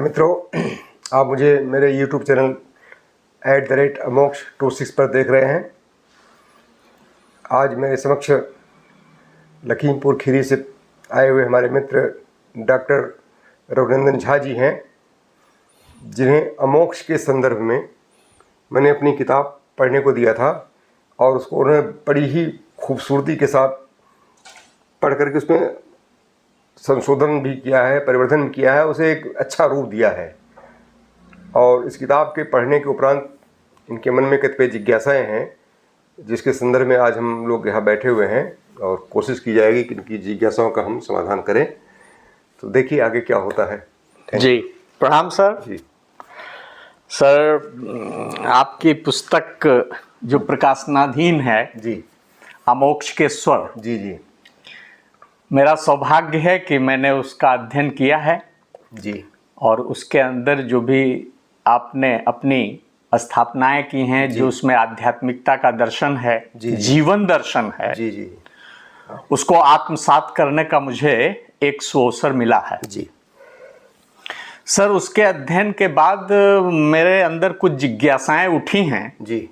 मित्रों, आप मुझे मेरे YouTube चैनल @amox26 पर देख रहे हैं। आज मेरे समक्ष लखीमपुर खीरी से आए हुए हमारे मित्र डॉक्टर रघुनंदन झा जी हैं, जिन्हें अमोक्ष के संदर्भ में मैंने अपनी किताब पढ़ने को दिया था और उसको उन्होंने बड़ी ही खूबसूरती के साथ पढ़ करके उसमें संशोधन भी किया है, परिवर्तन भी किया है, उसे एक अच्छा रूप दिया है। और इस किताब के पढ़ने के उपरांत इनके मन में कतिपय जिज्ञासाएं हैं, जिसके संदर्भ में आज हम लोग यहाँ बैठे हुए हैं और कोशिश की जाएगी कि इनकी जिज्ञासाओं का हम समाधान करें। तो देखिए आगे क्या होता है। जी, प्रणाम सर। जी सर, आपकी पुस्तक जो प्रकाशनाधीन है जी अमोक्ष के स्वर, जी जी मेरा सौभाग्य है कि मैंने उसका अध्ययन किया है जी और उसके अंदर जो भी आपने अपनी स्थापनाएं की हैं, जो उसमें आध्यात्मिकता का दर्शन है, जीवन दर्शन है, जी जी उसको आत्मसात करने का मुझे एक सुअवसर मिला है। जी सर, उसके अध्ययन के बाद मेरे अंदर कुछ जिज्ञासाएं उठी हैं जी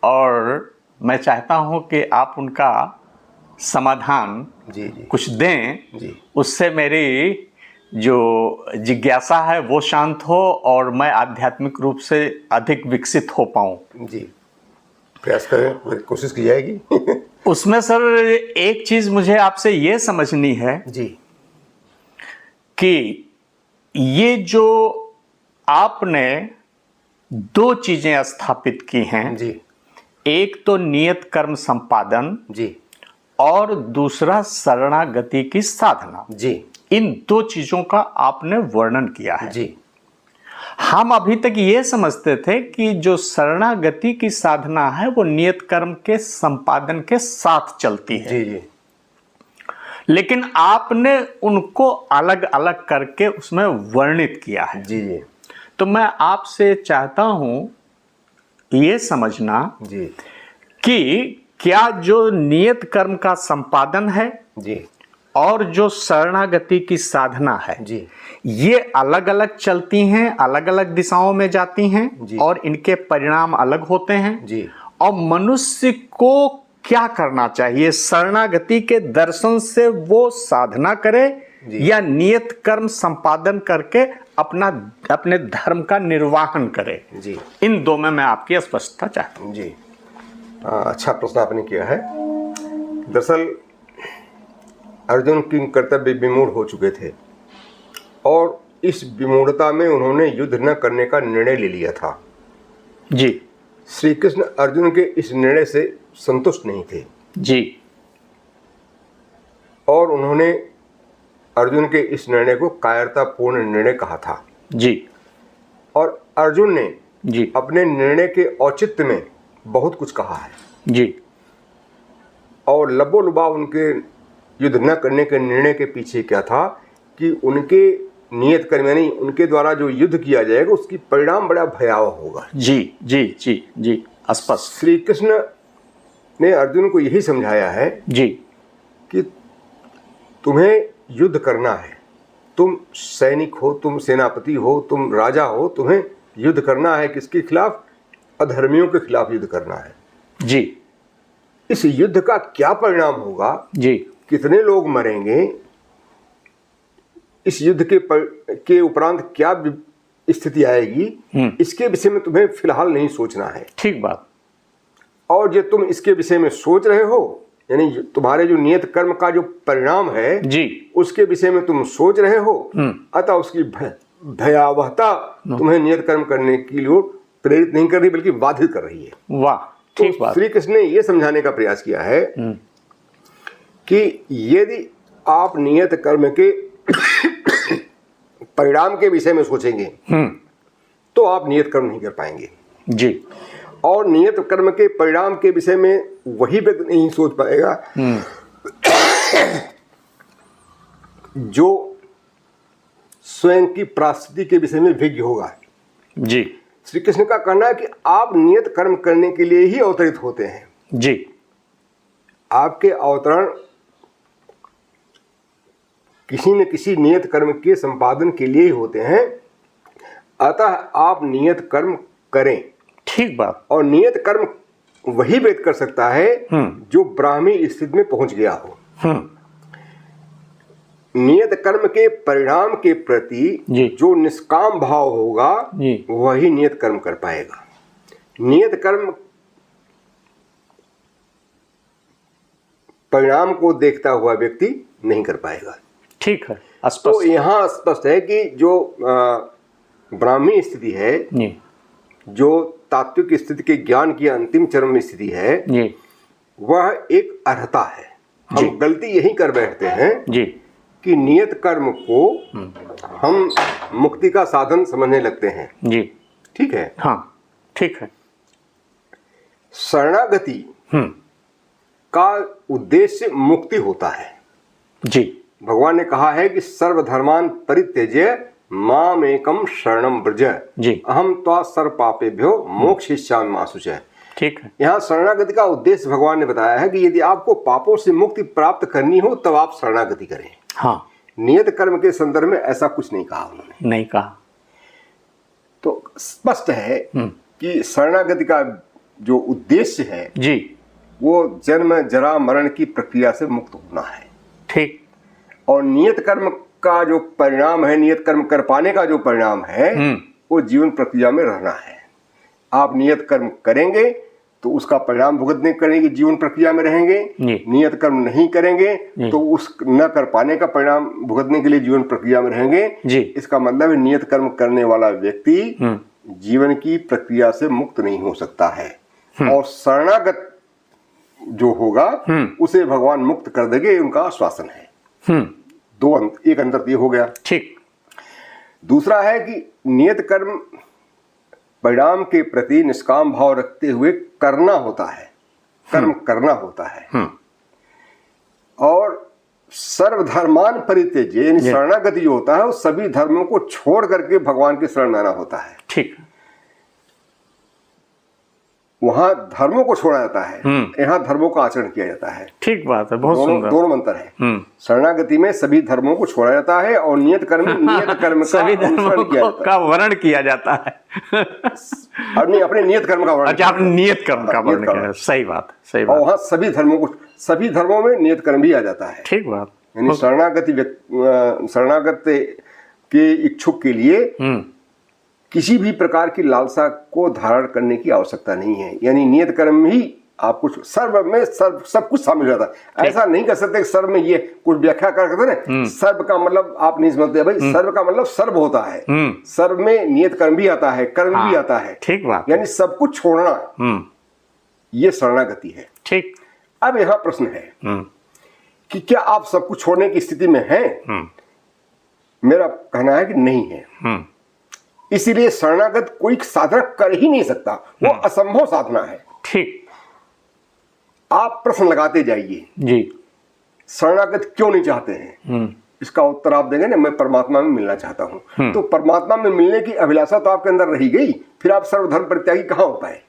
और मैं चाहता हूं कि आप उनका समाधान जी जी कुछ दें, जी उससे मेरी जो जिज्ञासा है वो शांत हो और मैं आध्यात्मिक रूप से अधिक विकसित हो पाऊं। जी प्रयास करें, कोशिश की जाएगी। उसमें सर एक चीज मुझे आपसे ये समझनी है जी कि ये जो आपने दो चीजें स्थापित की हैं, जी एक तो नियत कर्म संपादन जी और दूसरा शरणागति की साधना, जी इन दो चीजों का आपने वर्णन किया है। जी हम अभी तक ये समझते थे कि जो शरणागति की साधना है वो नियत कर्म के संपादन के साथ चलती है, जी जी लेकिन आपने उनको अलग अलग करके उसमें वर्णित किया है। जी जी तो मैं आपसे चाहता हूं ये समझना जी कि क्या जो नियत कर्म का संपादन है जी और जो शरणागति की साधना है, जी ये अलग अलग चलती हैं, अलग अलग दिशाओं में जाती हैं और इनके परिणाम अलग होते हैं जी और मनुष्य को क्या करना चाहिए? शरणागति के दर्शन से वो साधना करे या नियत कर्म संपादन करके अपने धर्म का निर्वाहन करे? जी इन दो में मैं आपकी स्पष्टता चाहता हूं। जी अच्छा प्रश्न आपने किया है। दरअसल अर्जुन की कर्तव्य विमूढ़ हो चुके थे और इस विमूढ़ता में उन्होंने युद्ध न करने का निर्णय ले लिया था। जी श्री कृष्ण अर्जुन के इस निर्णय से संतुष्ट नहीं थे जी और उन्होंने अर्जुन के इस निर्णय को कायरतापूर्ण निर्णय कहा था। जी और अर्जुन ने जी अपने निर्णय के औचित्य में बहुत कुछ कहा है जी और लबोलुबाव उनके युद्ध न करने के निर्णय के पीछे क्या था कि उनके नियत कर्म यानी उनके द्वारा जो युद्ध किया जाएगा उसकी परिणाम बड़ा भयावह होगा। जी जी जी जी स्पष्ट। श्री कृष्ण ने अर्जुन को यही समझाया है जी कि तुम्हें युद्ध करना है, तुम सैनिक हो, तुम सेनापति हो, तुम राजा हो, तुम्हें युद्ध करना है। किसके खिलाफ? अधर्मियों के खिलाफ युद्ध करना है। जी इस युद्ध का क्या परिणाम होगा, जी कितने लोग मरेंगे, इस युद्ध के उपरांत क्या स्थिति आएगी, इसके विषय में तुम्हें फिलहाल नहीं सोचना है। ठीक बात। और जो तुम इसके विषय में सोच रहे हो, यानी तुम्हारे जो नियत कर्म का जो परिणाम है जी उसके विषय में तुम सोच रहे हो, अतः उसकी भयावहता तुम्हें नियत कर्म करने के लिए प्रेरित नहीं कर रही बल्कि बाधित कर रही है। वाह, ठीक बात। श्री कृष्ण ने यह समझाने का प्रयास किया है कि यदि आप नियत कर्म के परिणाम के विषय में सोचेंगे तो आप नियत कर्म नहीं कर पाएंगे जी। और नियत कर्म के परिणाम के विषय में वही व्यक्ति नहीं सोच पाएगा जो स्वयं की प्रास्थिति के विषय में विज्ञ होगा। जी। श्री कृष्ण का कहना है कि आप नियत कर्म करने के लिए ही अवतरित होते हैं। जी। आपके अवतरण किसी न किसी नियत कर्म के संपादन के लिए ही होते हैं अतः आप नियत कर्म करें। ठीक बात। और नियत कर्म वही व्यक्ति कर सकता है जो ब्राह्मी स्थिति में पहुंच गया हो। नियत कर्म के परिणाम के प्रति जो निष्काम भाव होगा वही नियत कर्म कर पाएगा। नियत कर्म परिणाम को देखता हुआ व्यक्ति नहीं कर पाएगा। ठीक है, तो यहाँ स्पष्ट है कि जो ब्राह्मी स्थिति है, जो तात्विक स्थिति के ज्ञान की अंतिम चरम स्थिति है, वह एक अर्हता है। हम गलती यही कर बैठते हैं कि नियत कर्म को हम मुक्ति का साधन समझने लगते हैं। ठीक है। हाँ, ठीक है। शरणागति का उद्देश्य मुक्ति होता है। भगवान ने कहा है कि सर्वधर्मान परित्यज्य माम एकम शरणम व्रज अहम त्वा सर्व पापेभ्यो मोक्षयिष्यामि मा शुचः। ठीक है। यहाँ शरणागति का उद्देश्य भगवान ने बताया है कि यदि आपको पापों से मुक्ति प्राप्त करनी हो तब आप शरणागति करें। हाँ। नियत कर्म के संदर्भ में ऐसा कुछ नहीं कहा उन्होंने। नहीं कहा। तो स्पष्ट है कि शरणागति का जो उद्देश्य है वो जन्म जरा मरण की प्रक्रिया से मुक्त होना है। ठीक। और नियत कर्म का जो परिणाम है, नियत कर्म कर पाने का जो परिणाम है वो जीवन प्रक्रिया में रहना है। आप नियत कर्म करेंगे तो उसका परिणाम भुगतने करेंगे, जीवन प्रक्रिया में रहेंगे। नियत कर्म नहीं करेंगे तो उस न कर पाने का परिणाम भुगतने के लिए जीवन प्रक्रिया में रहेंगे। इसका मतलब है नियत कर्म करने वाला व्यक्ति जीवन की प्रक्रिया से मुक्त नहीं हो सकता है। और शरणागत जो होगा उसे भगवान मुक्त कर देंगे, उनका आश्वासन है। एक अंतर ये हो गया। ठीक। दूसरा है कि नियत कर्म परिणाम के प्रति निष्काम भाव रखते हुए करना होता है, कर्म करना होता है। और सर्वधर्मान परित्यज्य यानी शरणागति जो होता है वो सभी धर्मों को छोड़ करके भगवान के शरण में आना होता है। ठीक। वहां धर्मों को छोड़ा जाता है, यहाँ धर्मों का आचरण किया जाता है। ठीक बात है, बहुत सुंदर। दोनों अंतर है। शरणागति में सभी धर्मों को छोड़ा जाता है और नियत कर्म सभी धर्मों का वर्ण किया जाता है। अपने नियत कर्म का वर्ण। अच्छा, आपने नियत कर्म का वर्ण किया। सही बात, सही बात। और वहाँ सभी धर्मों में नियत कर्म भी आ जाता है। ठीक बात। यानी शरणागत के इच्छुक के लिए किसी भी प्रकार की लालसा को धारण करने की आवश्यकता नहीं है। यानी नियत कर्म ही आपको सर्व में सब कुछ शामिल हो जाता है। ऐसा नहीं कर सकते सर्व में ये कुछ व्याख्या कर सकते ना, सर्व का मतलब आप नहीं समझते भाई। सर्व का मतलब सर्व होता है। सर्व में नियत कर्म भी आता है, कर्म भी आता है। ठीक बात। यानी सब कुछ छोड़ना, ये शरणागति है। ठीक। अब यहाँ प्रश्न है कि क्या आप सब कुछ छोड़ने की स्थिति में हैं? मेरा कहना है कि नहीं है। इसीलिए शरणागत कोई साधना कर ही नहीं सकता, वो असंभव साधना है। ठीक। आप प्रश्न लगाते जाइए शरणागत क्यों नहीं चाहते हैं? इसका उत्तर आप देंगे ना, मैं परमात्मा में मिलना चाहता हूं। तो परमात्मा में मिलने की अभिलाषा तो आपके अंदर रही गई, फिर आप सर्वधर्म परित्यागी कहां हो पाए?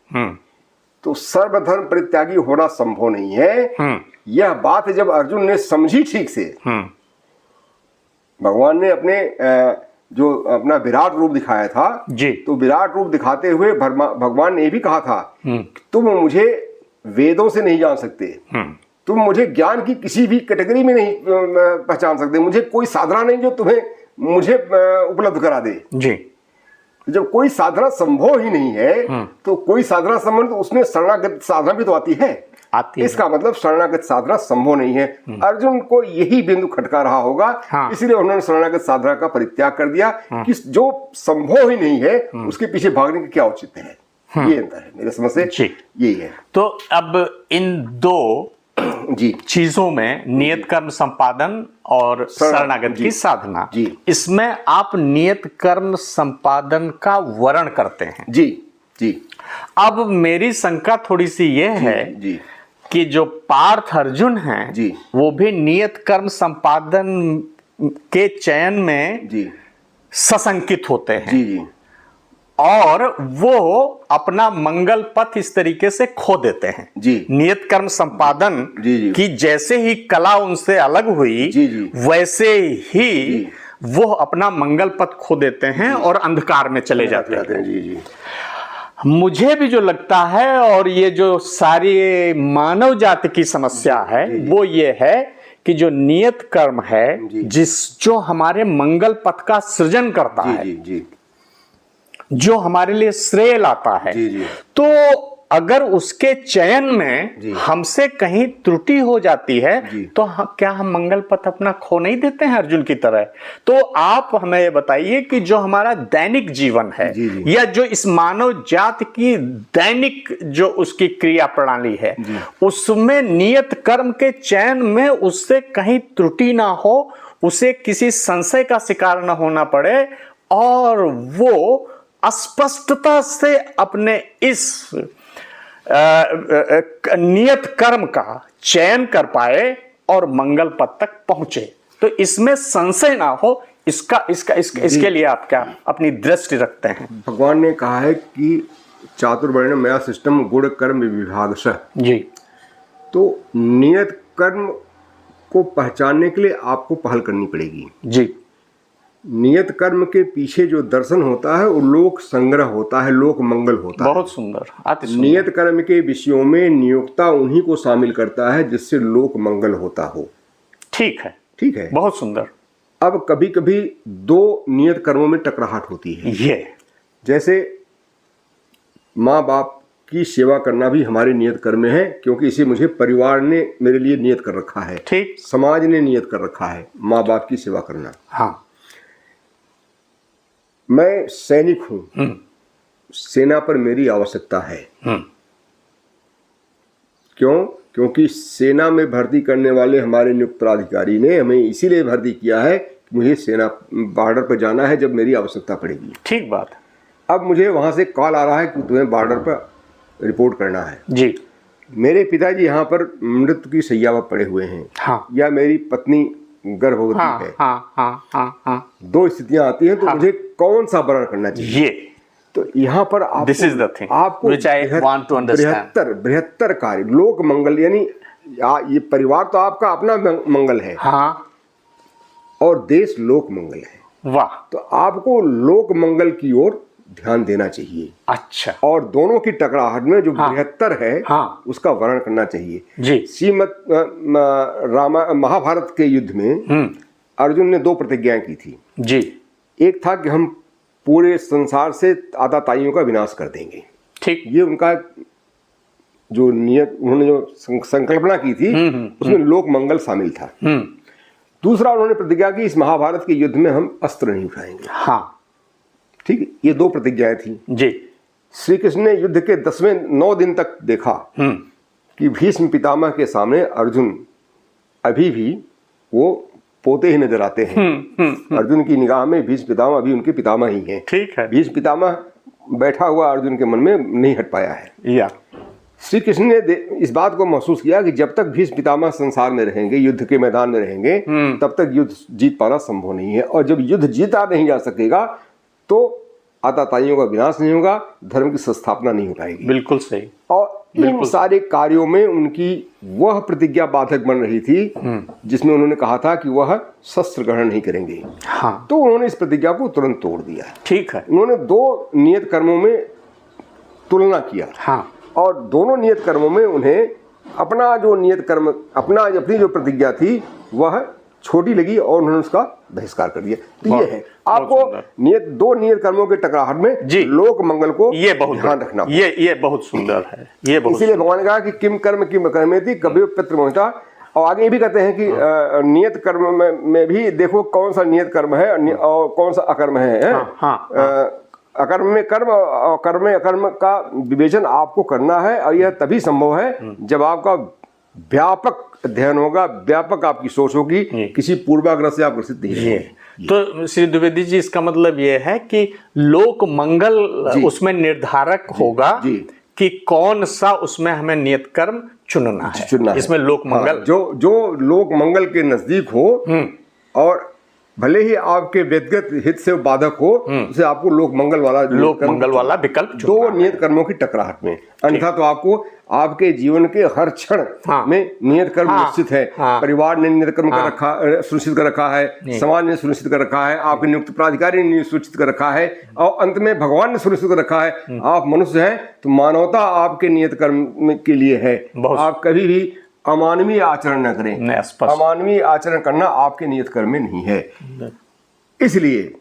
तो सर्वधर्म परित्यागी होना संभव नहीं है। यह बात जब अर्जुन ने समझी ठीक से, भगवान ने जो अपना विराट रूप दिखाया था तो विराट रूप दिखाते हुए भगवान ने भी कहा था तुम मुझे वेदों से नहीं जान सकते, तुम मुझे ज्ञान की किसी भी कैटेगरी में नहीं पहचान सकते, मुझे कोई साधना नहीं जो तुम्हें मुझे उपलब्ध करा दे। जब कोई साधना संभव ही नहीं है तो कोई साधना संभव, तो उसमें शरणागत साधना भी तो आती है। इसका मतलब शरणागत साधना संभव नहीं है। अर्जुन को यही बिंदु खटका रहा होगा, इसलिए उन्होंने शरणागत साधना का परित्याग कर दिया कि जो संभव ही नहीं है उसके पीछे भागने की क्या औचित्य है। ये अंतर है मेरे समझ से, यही है। तो अब इन दो चीजों में नियत कर्म संपादन और शरणागत की साधना, इसमें आप नियत कर्म संपादन का वर्ण करते हैं। जी। अब मेरी शंका थोड़ी सी ये है कि जो पार्थ अर्जुन हैं वो भी नियत कर्म संपादन के चयन में सशंकित होते हैं और वो अपना मंगल पथ इस तरीके से खो देते हैं। नियत कर्म संपादन की जैसे ही कला उनसे अलग हुई वैसे ही वो अपना मंगल पथ खो देते हैं और अंधकार में चले जाते हैं। जी जी। मुझे भी जो लगता है, और ये जो सारी मानव जाति की समस्या है वो ये है कि जो नियत कर्म है जो हमारे मंगल पथ का सृजन करता है, जी जी, जो हमारे लिए श्रेय लाता है, जी जी, तो अगर उसके चयन में हमसे कहीं त्रुटि हो जाती है तो क्या हम मंगल पथ अपना खो नहीं देते हैं अर्जुन की तरह? तो आप हमें ये बताइए कि जो हमारा दैनिक जीवन है या जो इस मानव जाति की दैनिक जो उसकी क्रिया प्रणाली है, उसमें नियत कर्म के चयन में उससे कहीं त्रुटि ना हो, उसे किसी संशय का शिकार न होना पड़े और वो स्पष्टता से अपने इस नियत कर्म का चयन कर पाए और मंगल पथ तक पहुंचे। तो इसमें संशय ना हो, इसके लिए आप क्या अपनी दृष्टि रखते हैं? भगवान ने कहा है कि चातुर्वर्ण मया सिस्टम गुण कर्म विभागशः जी। तो नियत कर्म को पहचानने के लिए आपको पहल करनी पड़ेगी। जी। नियत कर्म के पीछे जो दर्शन होता है वो लोक संग्रह होता है, लोक मंगल होता है। बहुत सुंदर, अति सुंदर। नियत कर्म के विषयों में नियोक्ता उन्हीं को शामिल करता है जिससे लोक मंगल होता हो। ठीक है, ठीक है, बहुत सुंदर। अब कभी कभी दो नियत कर्मों में टकराहट होती है। ये जैसे माँ बाप की सेवा करना भी हमारे नियत कर्म में है, क्योंकि इसे मुझे परिवार ने मेरे लिए नियत कर रखा है। ठीक। समाज ने नियत कर रखा है माँ बाप की सेवा करना। हाँ। मैं सैनिक हूं, सेना पर मेरी आवश्यकता है। क्यों? क्योंकि सेना में भर्ती करने वाले हमारे नियुक्त प्राधिकारी ने हमें इसीलिए भर्ती किया है कि मुझे सेना बॉर्डर पर जाना है जब मेरी आवश्यकता पड़ेगी। ठीक बात। अब मुझे वहां से कॉल आ रहा है कि तुम्हें बॉर्डर पर रिपोर्ट करना है। जी। मेरे पिताजी यहाँ पर मृत्यु की शैया पर पड़े हुए हैं। हाँ। या मेरी पत्नी गर्भवती है। हाँ। दो स्थितियां आती हैं, तो मुझे कौन सा वर्ण करना चाहिए? ये तो यहाँ पर आपको दिस इज द थिंग आपको which I want to understand. बृहत्तर कार्य लोक मंगल, यानी ये परिवार तो आपका अपना मंगल है। हाँ। और देश लोक मंगल है। वाह। तो आपको लोक मंगल की ओर ध्यान देना चाहिए। अच्छा। और दोनों की टकराहट में जो बृहत्तर है उसका वर्णन करना चाहिए। जी। श्रीमद महाभारत के युद्ध में अर्जुन ने दो प्रतिज्ञाएं की थी। जी। एक था कि हम पूरे संसार से आताताइयों का विनाश कर देंगे। ठीक। ये उनका जो नियत, उन्होंने जो संकल्पना की थी उसमें लोक मंगल शामिल था। दूसरा उन्होंने प्रतिज्ञा की इस महाभारत के युद्ध में हम अस्त्र नहीं उठाएंगे। हाँ। ठीक है, ये दो प्रतिज्ञाएं थी। जी। श्री कृष्ण ने युद्ध के 10वें 9 दिन तक देखा कि भीष्म पितामह के सामने अर्जुन अभी भी वो पोते ही नजर आते हैं। अर्जुन की निगाह में भीष्म पितामह अभी उनके पितामह ही हैं। ठीक है। भीष्म पितामह बैठा हुआ अर्जुन के मन में नहीं हट पाया है। या श्री कृष्ण ने इस बात को महसूस किया कि जब तक भीष्म पितामह संसार में रहेंगे, युद्ध के मैदान में रहेंगे, तब तक युद्ध जीत पाना संभव नहीं है। और जब युद्ध जीता नहीं जा सकेगा तो आताताइयों का विनाश नहीं होगा, धर्म की संस्थापना नहीं हो पाएगी। बिल्कुल सही। और इन सारे कार्यों में उनकी वह प्रतिज्ञा बाधक बन रही थी जिसमें उन्होंने कहा था कि वह शस्त्र ग्रहण नहीं करेंगे। हाँ। तो उन्होंने इस प्रतिज्ञा को तुरंत तोड़ दिया। ठीक है। उन्होंने दो नियत कर्मों में तुलना किया। हाँ। और दोनों नियत कर्मों में उन्हें अपना जो नियत कर्म, अपनी जो प्रतिज्ञा थी वह छोटी लगी और उन्होंने उसका बहिष्कार कर दिया। तो ये है आपको दो नियत कर्मों के टकराहट में लोक मंगल को ये बहुत ध्यान रखना। ये बहुत सुंदर है। ये बहुत इसीलिए भगवान ने कहा कि किम कर्मेति कभी पितृमोहिता। और आगे ये भी कहते हैं कि नियत कर्म में भी देखो कौन सा नियत कर्म है और कौन सा अकर्म है। अकर्म में कर्म और कर्म में अकर्म का विवेचन आपको करना है, और यह तभी संभव है जब आपका व्यापक अध्ययन होगा, व्यापक आपकी सोच होगी, किसी पूर्वाग्रह से आप ग्रसित नहीं रहेंगे। तो श्री द्विवेदी जी, इसका मतलब ये है कि लोक मंगल उसमें निर्धारक होगा कि कौन सा उसमें हमें नियत कर्म चुनना है। इसमें लोक मंगल जो लोक मंगल के नजदीक हो और भले ही आपके व्यक्तिगत हित से बाधक हो, उसे आपको लोक मंगल वाला विकल्प दो नियत कर्मों की टकराहट में, अन्यथा तो आपको आपके जीवन के हर क्षण में नियत कर्म निश्चित है। परिवार ने नियत कर्म का रखा सुनिश्चित कर रखा है, समाज ने सुनिश्चित कर रखा है, आपके नियुक्त प्राधिकारी ने सुनिश्चित कर रखा है, और अंत में भगवान ने सुनिश्चित कर रखा है। आप मनुष्य हैं तो मानवता आपके नियत कर्म के लिए है। आप कभी भी अमानवीय आचरण न करें। अमानवीय आचरण करना आपके नियत कर्म में नहीं है। इसलिए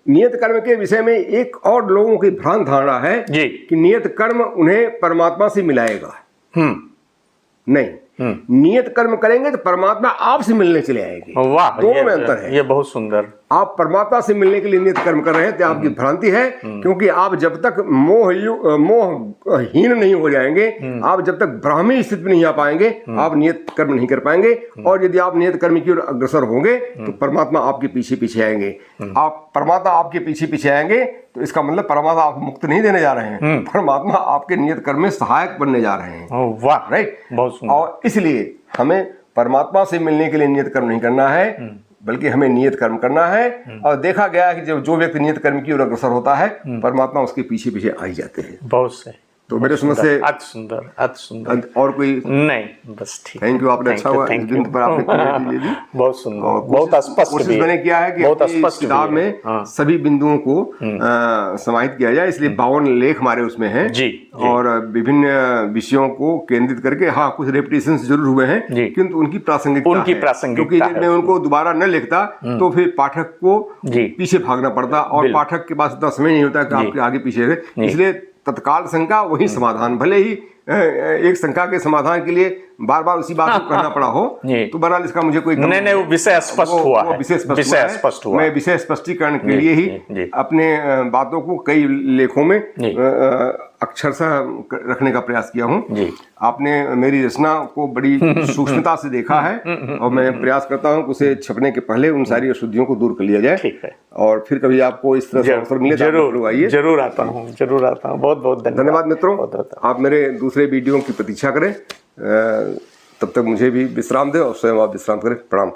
नियत कर्म के विषय में एक और लोगों की भ्रांत धारणा है कि नियत कर्म उन्हें परमात्मा से मिलाएगा। नहीं, नियत कर्म करेंगे तो परमात्मा आपसे मिलने चले आएंगे। वाह, दोनों में अंतर है। ये बहुत सुंदर। आप परमात्मा से मिलने के लिए नियत कर्म कर रहे हैं तो आपकी भ्रांति है, क्योंकि आप जब तक मोहहीन नहीं हो जाएंगे, आप जब तक ब्राह्मी स्थिति में नहीं आ पाएंगे, आप नियत कर्म नहीं कर पाएंगे। और यदि आप नियत कर्म की ओर अग्रसर होंगे तो परमात्मा आपके पीछे पीछे आएंगे। आप परमात्मा आपके पीछे पीछे आएंगे तो इसका मतलब परमात्मा आपको मुक्त नहीं देने जा रहे हैं, परमात्मा आपके नियत कर्म में सहायक बनने जा रहे हैं। वाह, राइट, बहुत सुंदर। और इसलिए हमें परमात्मा से मिलने के लिए नियत कर्म नहीं करना है, बल्कि हमें नियत कर्म करना है। और देखा गया है कि जब जो व्यक्ति नियत कर्म की ओर अग्रसर होता है, परमात्मा उसके पीछे पीछे आ ही जाते हैं। बहुत सही। तो मेरे समझ से अति सुंदर। और कोई नहीं, बस ठीक। थैंक यू, आपने अच्छा हुआ इस बिंदु पर आपने क्लैरिटी ले ली। बहुत सुंदर, बहुत स्पष्ट। कोशिश मैंने किया है कि अपनी किताब में सभी बिंदुओं को समाहित किया जाए, इसलिए 52 लेख हमारे उसमें हैं और विभिन्न विषयों को केंद्रित करके। हाँ, कुछ रेपिटेशन जरूर हुए हैं, किंतु उनकी प्रासंगिकता है, क्योंकि यदि मैं उनको दोबारा न लिखता तो फिर पाठक को पीछे भागना पड़ता, और पाठक के पास इतना समय नहीं होता कि आपके आगे पीछे रहे। इसलिए तत्काल शंका वही समाधान, भले ही एक शंका के समाधान के लिए बार बार उसी बात को कहना पड़ा हो, तो बहरहाल इसका मुझे कोई नहीं, वो विषय स्पष्ट हुआ है। विषय स्पष्ट हुआ। मैं विषय स्पष्टीकरण के लिए ही अपने बातों को कई लेखों में अक्षरशः रखने का प्रयास किया हूँ। आपने मेरी रचना को बड़ी सूक्ष्मता से देखा है, और मैं प्रयास करता हूँ कि उसे छपने के पहले उन सारी अशुद्धियों को दूर कर लिया जाए। और फिर कभी आपको इस तरह से अवसर मिले तो आइए। जरूर आता हूँ। बहुत बहुत धन्यवाद मित्रों। आप मेरे दूसरे वीडियो की प्रतीक्षा करें, तब तक मुझे भी विश्राम दें और स्वयं आप विश्राम करें। प्रणाम।